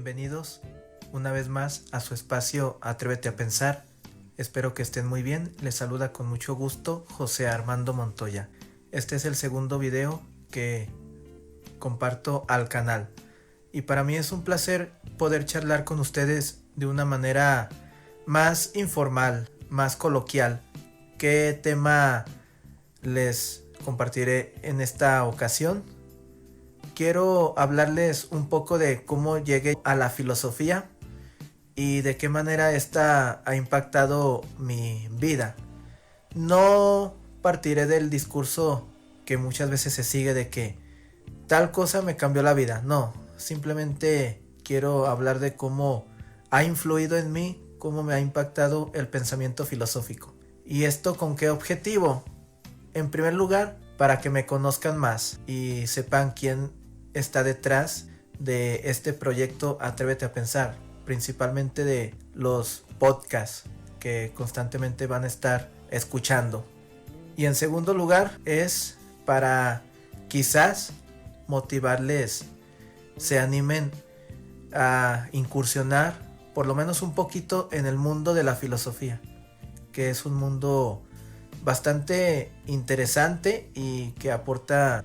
Bienvenidos una vez más a su espacio Atrévete a Pensar. Espero que estén muy bien. Les saluda con mucho gusto José Armando Montoya. Este es el segundo video que comparto al canal. Y para mí es un placer poder charlar con ustedes de una manera más informal, más coloquial. ¿Qué tema les compartiré en esta ocasión? Quiero hablarles un poco de cómo llegué a la filosofía y de qué manera esta ha impactado mi vida. No partiré del discurso que muchas veces se sigue de que tal cosa me cambió la vida. No, simplemente quiero hablar de cómo ha influido en mí, cómo me ha impactado el pensamiento filosófico. ¿Y esto con qué objetivo? En primer lugar, para que me conozcan más y sepan quién está detrás de este proyecto Atrévete a Pensar, principalmente de los podcasts que constantemente van a estar escuchando. Y en segundo lugar es para quizás motivarles, se animen a incursionar por lo menos un poquito en el mundo de la filosofía, que es un mundo bastante interesante y que aporta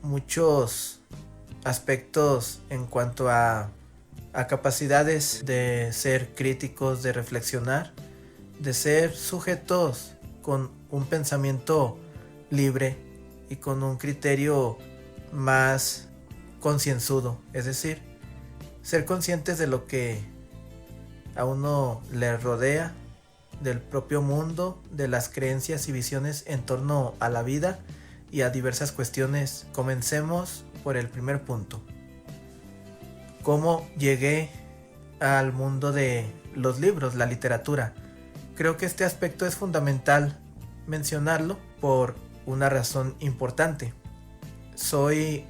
muchos aspectos en cuanto a capacidades de ser críticos, de reflexionar, de ser sujetos con un pensamiento libre y con un criterio más concienzudo, es decir, ser conscientes de lo que a uno le rodea, del propio mundo, de las creencias y visiones en torno a la vida y a diversas cuestiones. Comencemos por el primer punto. ¿Cómo llegué al mundo de los libros, la literatura? Creo que este aspecto es fundamental mencionarlo por una razón importante. Soy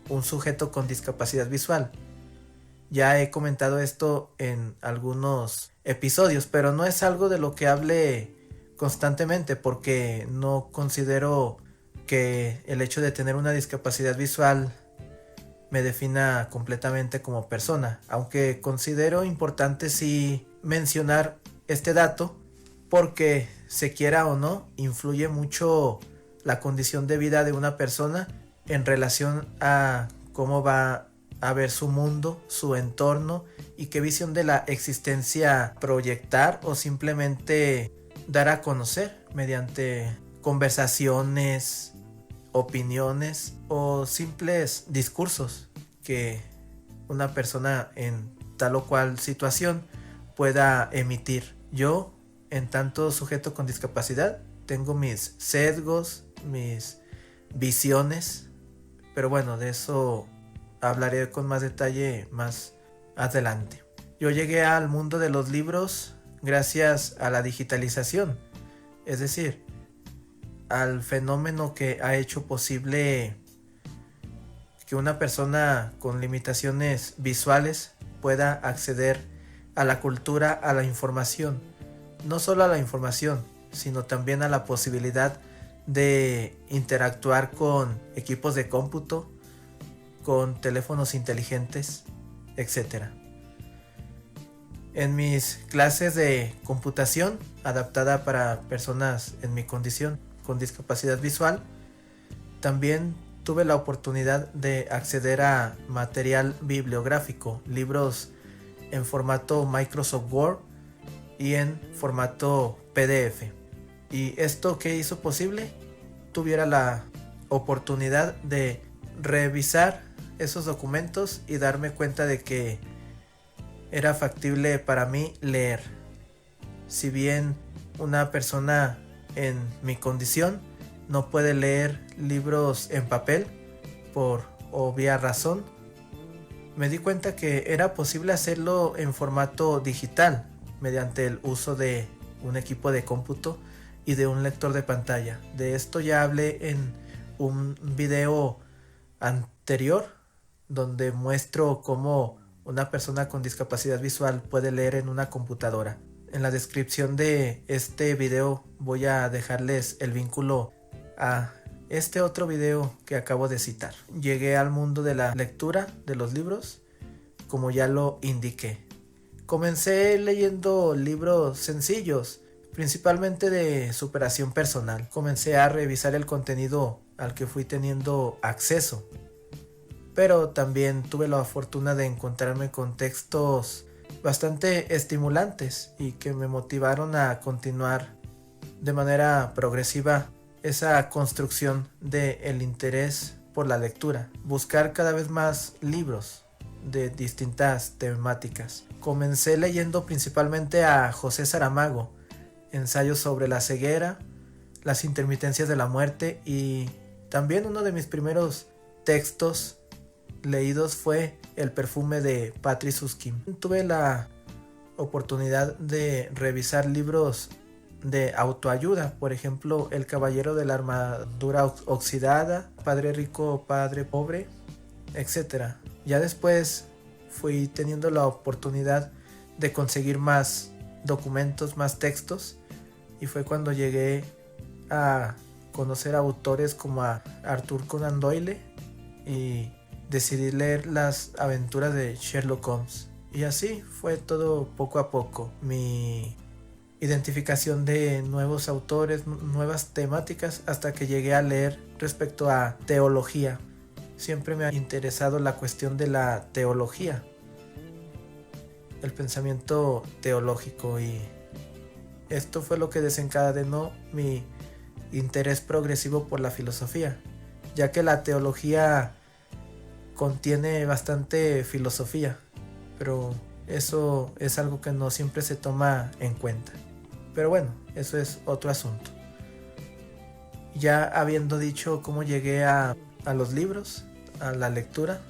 un sujeto con discapacidad visual. Ya he comentado esto en algunos episodios, pero no es algo de lo que hable constantemente porque no considero que el hecho de tener una discapacidad visual me defina completamente como persona, aunque considero importante sí mencionar este dato porque, se quiera o no, influye mucho la condición de vida de una persona en relación a cómo va a ver su mundo, su entorno y qué visión de la existencia proyectar o simplemente dar a conocer mediante conversaciones, opiniones o simples discursos que una persona en tal o cual situación pueda emitir. Yo, en tanto sujeto con discapacidad, tengo mis sesgos, mis visiones, pero bueno, de eso hablaré con más detalle más adelante. Yo llegué al mundo de los libros gracias a la digitalización, es decir, al fenómeno que ha hecho posible que una persona con limitaciones visuales pueda acceder a la cultura, a la información. No solo a la información, sino también a la posibilidad de interactuar con equipos de cómputo, con teléfonos inteligentes, etc. En mis clases de computación adaptada para personas en mi condición con discapacidad visual, también tuve la oportunidad de acceder a material bibliográfico, libros en formato Microsoft Word y en formato PDF. ¿Y esto qué hizo posible? Tuviera la oportunidad de revisar esos documentos y darme cuenta de que era factible para mí leer. Si bien una persona en mi condición no puede leer libros en papel por obvia razón, me di cuenta que era posible hacerlo en formato digital mediante el uso de un equipo de cómputo y de un lector de pantalla. De esto ya hablé en un video anterior donde muestro cómo una persona con discapacidad visual puede leer en una computadora. En la descripción de este video voy a dejarles el vínculo a este otro video que acabo de citar. Llegué al mundo de la lectura de los libros como ya lo indiqué. Comencé leyendo libros sencillos, principalmente de superación personal. Comencé a revisar el contenido al que fui teniendo acceso, pero también tuve la fortuna de encontrarme con textos bastante estimulantes y que me motivaron a continuar de manera progresiva esa construcción del interés por la lectura, buscar cada vez más libros de distintas temáticas. Comencé leyendo principalmente a José Saramago, ensayos sobre la ceguera, las intermitencias de la muerte, y también uno de mis primeros textos leídos fue El perfume de Patty Susskind. Tuve la oportunidad de revisar libros de autoayuda, por ejemplo El caballero de la armadura oxidada, Padre rico, Padre pobre, etc. Ya después fui teniendo la oportunidad de conseguir más documentos, más textos, y fue cuando llegué a conocer a autores como a Arthur Conan Doyle y decidí leer las aventuras de Sherlock Holmes. Y así fue todo poco a poco. Mi identificación de nuevos autores, nuevas temáticas, hasta que llegué a leer respecto a teología. Siempre me ha interesado la cuestión de la teología, el pensamiento teológico, y esto fue lo que desencadenó mi interés progresivo por la filosofía, ya que la teología contiene bastante filosofía, pero eso es algo que no siempre se toma en cuenta. Pero bueno, eso es otro asunto. Ya habiendo dicho cómo llegué a los libros, a la lectura,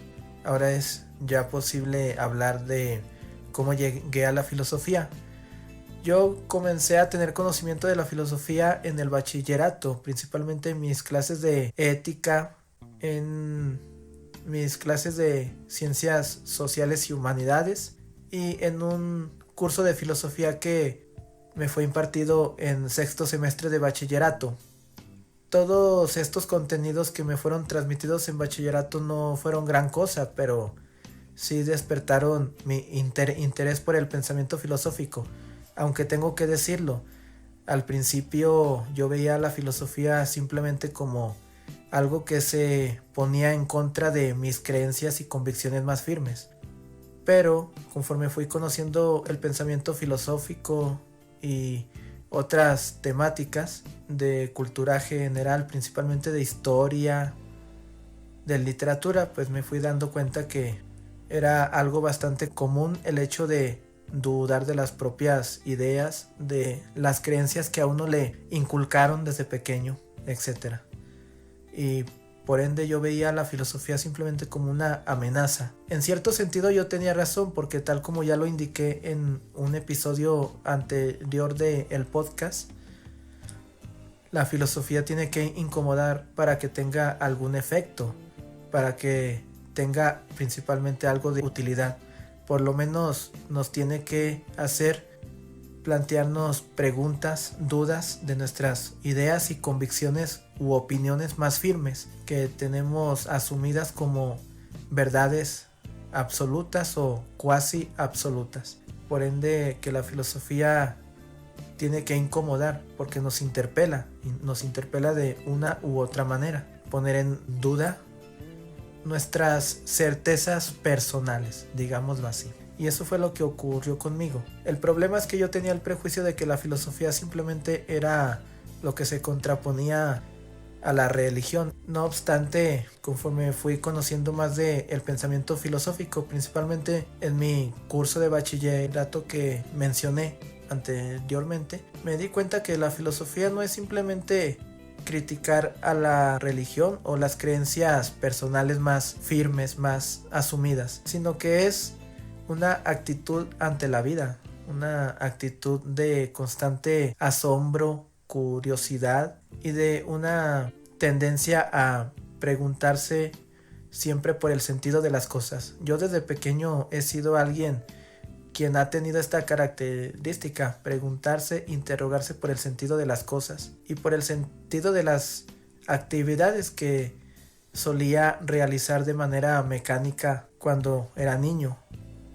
ahora es ya posible hablar de cómo llegué a la filosofía. Yo comencé a tener conocimiento de la filosofía en el bachillerato, principalmente en mis clases de ética, en mis clases de ciencias sociales y humanidades, y en un curso de filosofía que me fue impartido en sexto semestre de bachillerato. Todos estos contenidos que me fueron transmitidos en bachillerato no fueron gran cosa, pero sí despertaron mi interés por el pensamiento filosófico. Aunque tengo que decirlo, al principio yo veía la filosofía simplemente como algo que se ponía en contra de mis creencias y convicciones más firmes. Pero conforme fui conociendo el pensamiento filosófico y otras temáticas de cultura general, principalmente de historia, de literatura, pues me fui dando cuenta que era algo bastante común el hecho de dudar de las propias ideas, de las creencias que a uno le inculcaron desde pequeño, etc. Y por ende yo veía la filosofía simplemente como una amenaza. En cierto sentido yo tenía razón, porque tal como ya lo indiqué en un episodio anterior del podcast, la filosofía tiene que incomodar para que tenga algún efecto, para que tenga principalmente algo de utilidad. Por lo menos nos tiene que hacer plantearnos preguntas, dudas de nuestras ideas y convicciones u opiniones más firmes que tenemos asumidas como verdades absolutas o cuasi absolutas. Por ende, que la filosofía tiene que incomodar porque nos interpela, y nos interpela de una u otra manera, poner en duda nuestras certezas personales, digámoslo así. Y eso fue lo que ocurrió conmigo. El problema es que yo tenía el prejuicio de que la filosofía simplemente era lo que se contraponía a la religión. No obstante, conforme fui conociendo más del pensamiento filosófico, principalmente en mi curso de bachillerato que mencioné anteriormente, me di cuenta que la filosofía no es simplemente criticar a la religión o las creencias personales más firmes, más asumidas, sino que es una actitud ante la vida, una actitud de constante asombro, curiosidad y de una tendencia a preguntarse siempre por el sentido de las cosas. Yo desde pequeño he sido alguien quien ha tenido esta característica, preguntarse, interrogarse por el sentido de las cosas y por el sentido de las actividades que solía realizar de manera mecánica cuando era niño.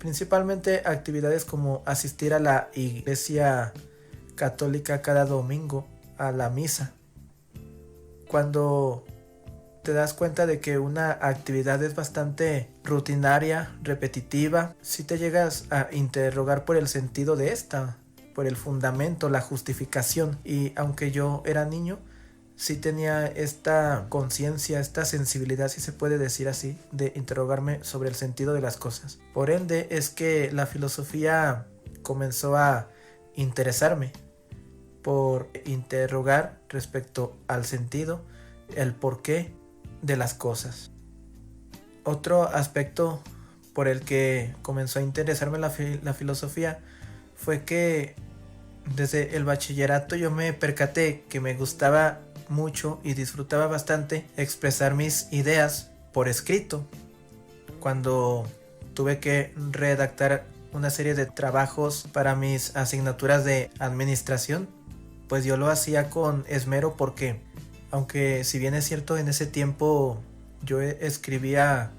principalmente actividades como asistir a la iglesia católica cada domingo, a la misa. Cuando te das cuenta de que una actividad es bastante rutinaria, repetitiva, si te llegas a interrogar por el sentido de esta, por el fundamento, la justificación. Y aunque yo era niño, sí tenía esta conciencia, esta sensibilidad, si se puede decir así, de interrogarme sobre el sentido de las cosas. Por ende es que la filosofía comenzó a interesarme por interrogar respecto al sentido, el porqué de las cosas. Otro aspecto por el que comenzó a interesarme la filosofía fue que desde el bachillerato yo me percaté que me gustaba mucho y disfrutaba bastante expresar mis ideas por escrito. Cuando tuve que redactar una serie de trabajos para mis asignaturas de administración, pues yo lo hacía con esmero porque, aunque si bien es cierto en ese tiempo yo escribía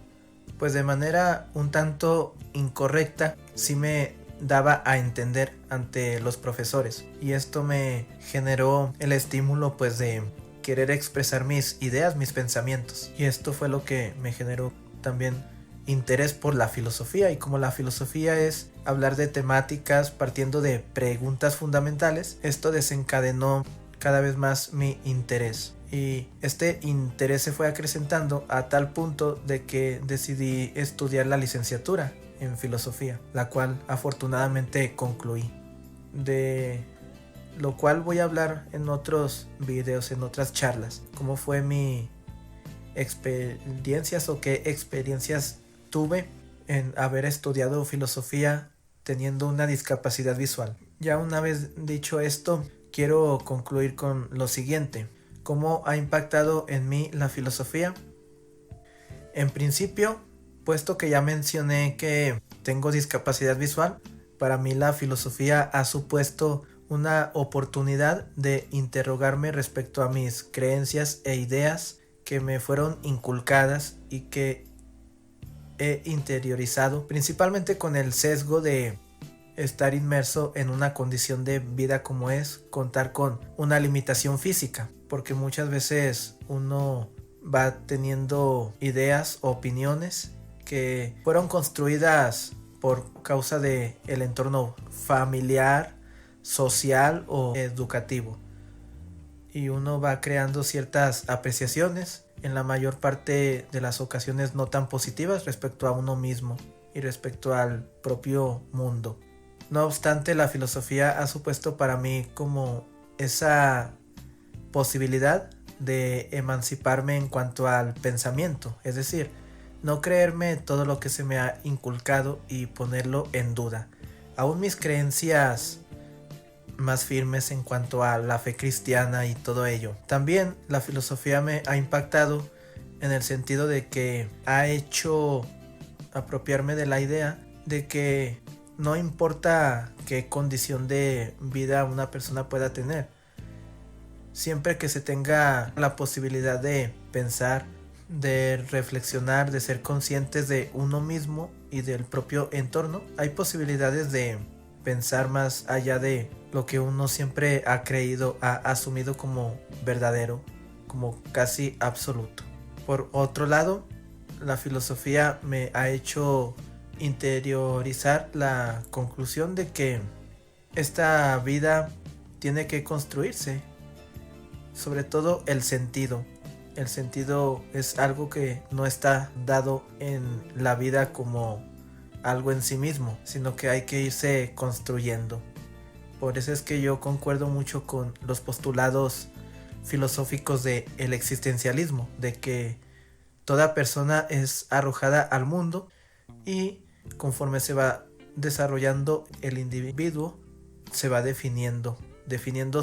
pues de manera un tanto incorrecta, sí me daba a entender ante los profesores, y esto me generó el estímulo pues de querer expresar mis ideas, mis pensamientos, y esto fue lo que me generó también interés por la filosofía. Y como la filosofía es hablar de temáticas partiendo de preguntas fundamentales, esto desencadenó cada vez más mi interés, y este interés se fue acrecentando a tal punto de que decidí estudiar la licenciatura en filosofía, la cual afortunadamente concluí, de lo cual voy a hablar en otros videos, en otras charlas, cómo fue mi experiencias o qué experiencias tuve en haber estudiado filosofía teniendo una discapacidad visual. Ya una vez dicho esto, quiero concluir con lo siguiente: ¿cómo ha impactado en mí la filosofía? En principio, puesto que ya mencioné que tengo discapacidad visual, para mí la filosofía ha supuesto una oportunidad de interrogarme respecto a mis creencias e ideas que me fueron inculcadas y que he interiorizado, principalmente con el sesgo de estar inmerso en una condición de vida como es contar con una limitación física, porque muchas veces uno va teniendo ideas o opiniones que fueron construidas por causa de el entorno familiar, social o educativo, y uno va creando ciertas apreciaciones, en la mayor parte de las ocasiones no tan positivas, respecto a uno mismo y respecto al propio mundo. No obstante, la filosofía ha supuesto para mí como esa posibilidad de emanciparme en cuanto al pensamiento, es decir, no creerme todo lo que se me ha inculcado y ponerlo en duda. Aún mis creencias más firmes en cuanto a la fe cristiana y todo ello. También la filosofía me ha impactado en el sentido de que ha hecho apropiarme de la idea de que no importa qué condición de vida una persona pueda tener, siempre que se tenga la posibilidad de pensar, de reflexionar, de ser conscientes de uno mismo y del propio entorno, hay posibilidades de pensar más allá de lo que uno siempre ha creído, ha asumido como verdadero, como casi absoluto. Por otro lado, la filosofía me ha hecho interiorizar la conclusión de que esta vida tiene que construirse, sobre todo el sentido. El sentido es algo que no está dado en la vida como algo en sí mismo, sino que hay que irse construyendo. Por eso es que yo concuerdo mucho con los postulados filosóficos del existencialismo, de que toda persona es arrojada al mundo y conforme se va desarrollando el individuo, se va definiendo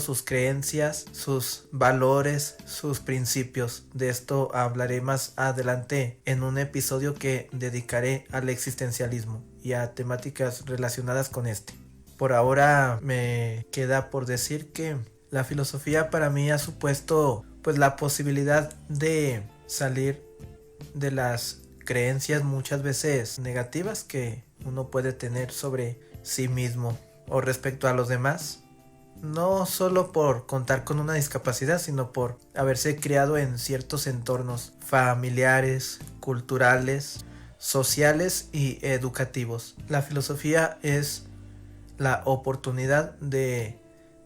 sus creencias, sus valores, sus principios. De esto hablaré más adelante en un episodio que dedicaré al existencialismo y a temáticas relacionadas con este. Por ahora me queda por decir que la filosofía para mí ha supuesto pues la posibilidad de salir de las creencias muchas veces negativas que uno puede tener sobre sí mismo o respecto a los demás. No solo por contar con una discapacidad, sino por haberse criado en ciertos entornos familiares, culturales, sociales y educativos. La filosofía es la oportunidad de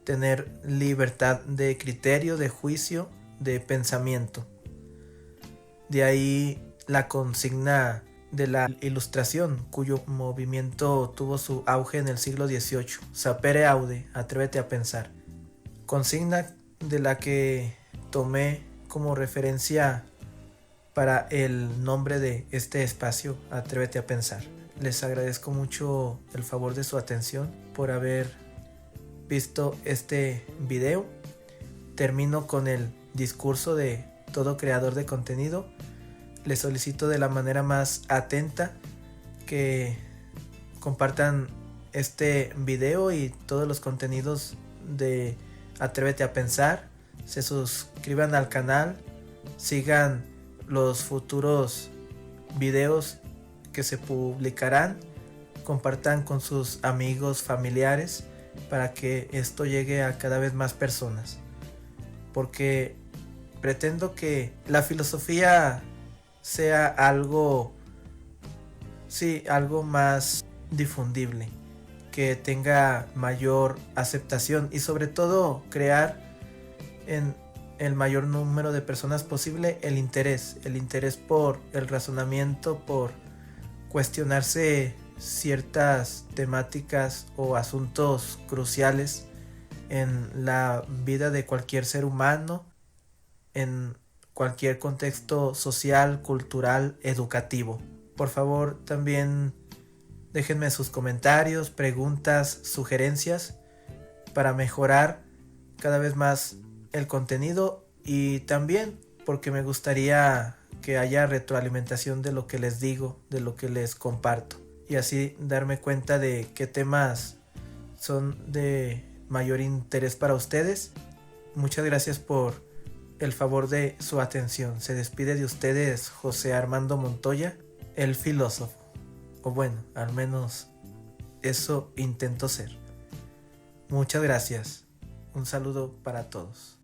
tener libertad de criterio, de juicio, de pensamiento. De ahí la consigna de la Ilustración, cuyo movimiento tuvo su auge en el siglo XVIII. Sapere aude, atrévete a pensar. Consigna de la que tomé como referencia para el nombre de este espacio, Atrévete a pensar. Les agradezco mucho el favor de su atención por haber visto este video. Termino con el discurso de todo creador de contenido. Les solicito de la manera más atenta que compartan este video y todos los contenidos de Atrévete a pensar. Se suscriban al canal, sigan los futuros videos que se publicarán, compartan con sus amigos, familiares, para que esto llegue a cada vez más personas, porque pretendo que la filosofía sea algo más difundible, que tenga mayor aceptación y sobre todo crear en el mayor número de personas posible el interés por el razonamiento, por cuestionarse ciertas temáticas o asuntos cruciales en la vida de cualquier ser humano, en cualquier contexto social, cultural, educativo. Por favor, también déjenme sus comentarios, preguntas, sugerencias para mejorar cada vez más el contenido, y también porque me gustaría que haya retroalimentación de lo que les digo, de lo que les comparto, y así darme cuenta de qué temas son de mayor interés para ustedes. Muchas gracias por el favor de su atención. Se despide de ustedes José Armando Montoya, el filósofo, o bueno, al menos eso intento ser. Muchas gracias. Un saludo para todos.